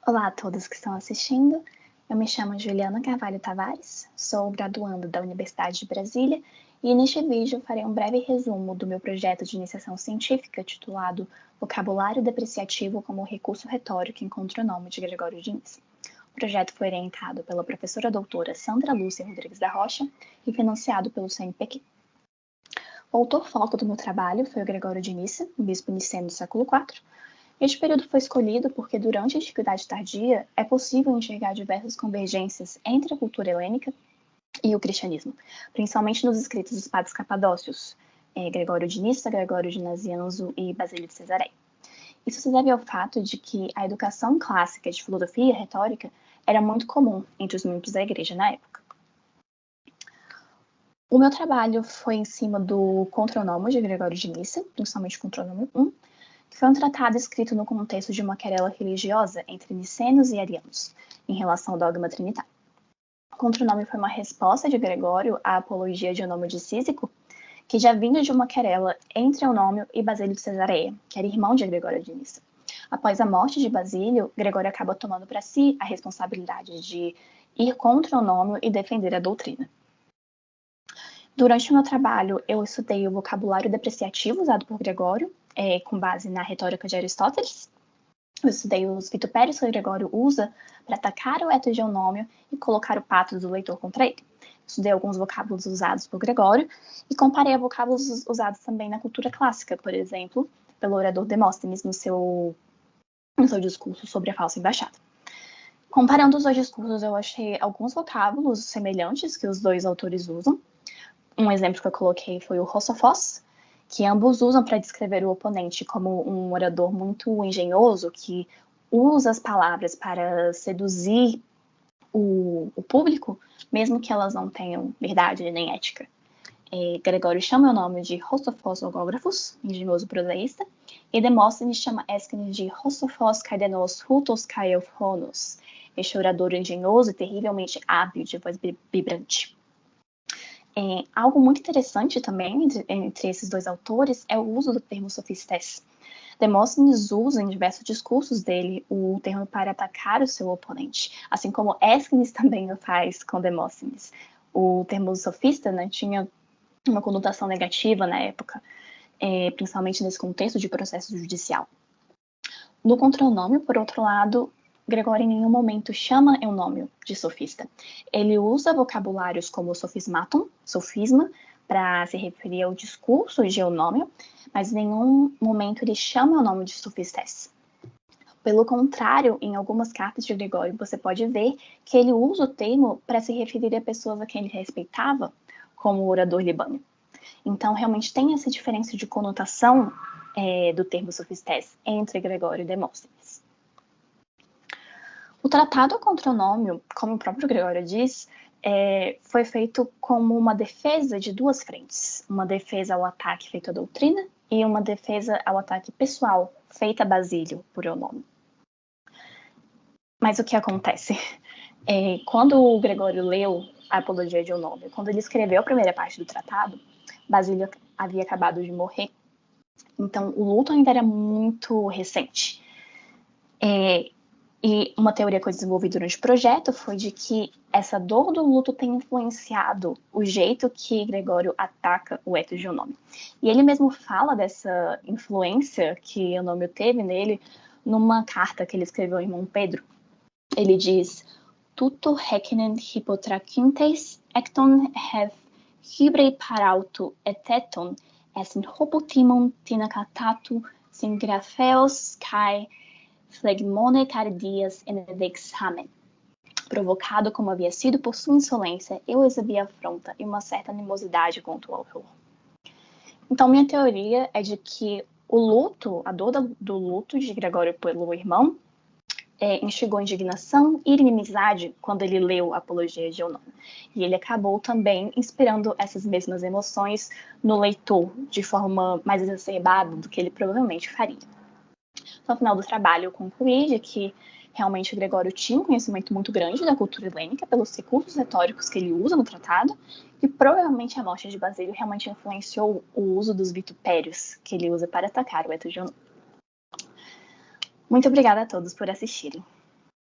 Olá a todos que estão assistindo. Eu me chamo Juliana Carvalho Tavares, sou graduanda da Universidade de Brasília e neste vídeo farei um breve resumo do meu projeto de iniciação científica titulado Vocabulário Depreciativo como Recurso Retórico em Contronome de Gregório de Nice. O projeto foi orientado pela professora doutora Sandra Lúcia Rodrigues da Rocha e financiado pelo CNPq. O autor-foco do meu trabalho foi o Gregório de Nice, um bispo niceno do século IV. Este período foi escolhido porque, durante a Antiguidade Tardia, é possível enxergar diversas convergências entre a cultura helênica e o cristianismo, principalmente nos escritos dos padres capadócios, Gregório de Nissa, Gregório de Nazianzo e Basílio de Cesareia. Isso se deve ao fato de que a educação clássica de filosofia e retórica era muito comum entre os membros da igreja na época. O meu trabalho foi em cima do Contronômio de Gregório de Nissa, principalmente o Contronômio 1, que foi um tratado escrito no contexto de uma querela religiosa entre nicenos e arianos, em relação ao dogma trinitário. O Contronômio foi uma resposta de Gregório à apologia de Eunômio de Císico, que já vinha de uma querela entre Eunômio e Basílio de Cesareia, que era irmão de Gregório de Nissa. Após a morte de Basílio, Gregório acaba tomando para si a responsabilidade de ir contra Eunômio e defender a doutrina. Durante o meu trabalho, eu estudei o vocabulário depreciativo usado por Gregório, com base na retórica de Aristóteles. Eu estudei os vitupérios que Gregório usa para atacar o eto de Eunômio e colocar o patos do leitor contra ele. Estudei alguns vocábulos usados por Gregório e comparei a vocábulos usados também na cultura clássica, por exemplo, pelo orador Demóstenes no seu discurso sobre a falsa embaixada. Comparando os dois discursos, eu achei alguns vocábulos semelhantes que os dois autores usam. Um exemplo que eu coloquei foi o Rossofós, que ambos usam para descrever o oponente como um orador muito engenhoso, que usa as palavras para seduzir o público, mesmo que elas não tenham verdade nem ética. Gregório chama o nome de Rossofós Logógrafos, engenhoso prosaísta, e Demóstenes chama Ésquines de Rossofós Kaidenos Hutos Kaiophonos, este orador engenhoso e terrivelmente hábil de voz vibrante. Algo muito interessante também entre esses dois autores é o uso do termo sofistes. Demóstenes usa em diversos discursos dele o termo para atacar o seu oponente, assim como Ésquines também o faz com Demóstenes. O termo sofista, né, tinha uma conotação negativa na época, principalmente nesse contexto de processo judicial. No contronômio, por outro lado, Gregório em nenhum momento chama Eunômio de sofista. Ele usa vocabulários como sofismatum, sofisma, para se referir ao discurso de Eunômio, mas em nenhum momento ele chama Eunômio de sofistes. Pelo contrário, em algumas cartas de Gregório, você pode ver que ele usa o termo para se referir a pessoas a quem ele respeitava, como o orador libânio. Então, realmente tem essa diferença de conotação do termo sofistes entre Gregório e Demóstenes. O tratado contronômio, como o próprio Gregório diz, foi feito como uma defesa de duas frentes. Uma defesa ao ataque feito à doutrina e uma defesa ao ataque pessoal feito a Basílio por Eunômio. Mas o que acontece? Quando o Gregório leu a Apologia de Eunômio, quando ele escreveu a primeira parte do tratado, Basílio havia acabado de morrer. Então, o luto ainda era muito recente. E uma teoria que eu desenvolvi durante o projeto foi de que essa dor do luto tem influenciado o jeito que Gregório ataca o eto de Eunômio. E ele mesmo fala dessa influência que Eunômio teve nele numa carta que ele escreveu ao irmão Pedro. Ele diz: Tuto hecinen hippotracintes ecton hev hybrei parauto eteton esin hopotimon tinacatato singrafeos kai flegmone tardias in vexamen. Provocado como havia sido por sua insolência, eu exibi afronta e uma certa animosidade contra o autor. Então, minha teoria é de que o luto, a dor do luto de Gregório pelo irmão, instigou indignação e inimizade quando ele leu a Apologia de Eunômio. E ele acabou também inspirando essas mesmas emoções no leitor, de forma mais exacerbada do que ele provavelmente faria. No final do trabalho, eu concluí de que realmente Gregório tinha um conhecimento muito grande da cultura helênica pelos recursos retóricos que ele usa no tratado, e provavelmente a morte de Basílio realmente influenciou o uso dos vitupérios que ele usa para atacar o eto de Eunômio. Muito obrigada a todos por assistirem.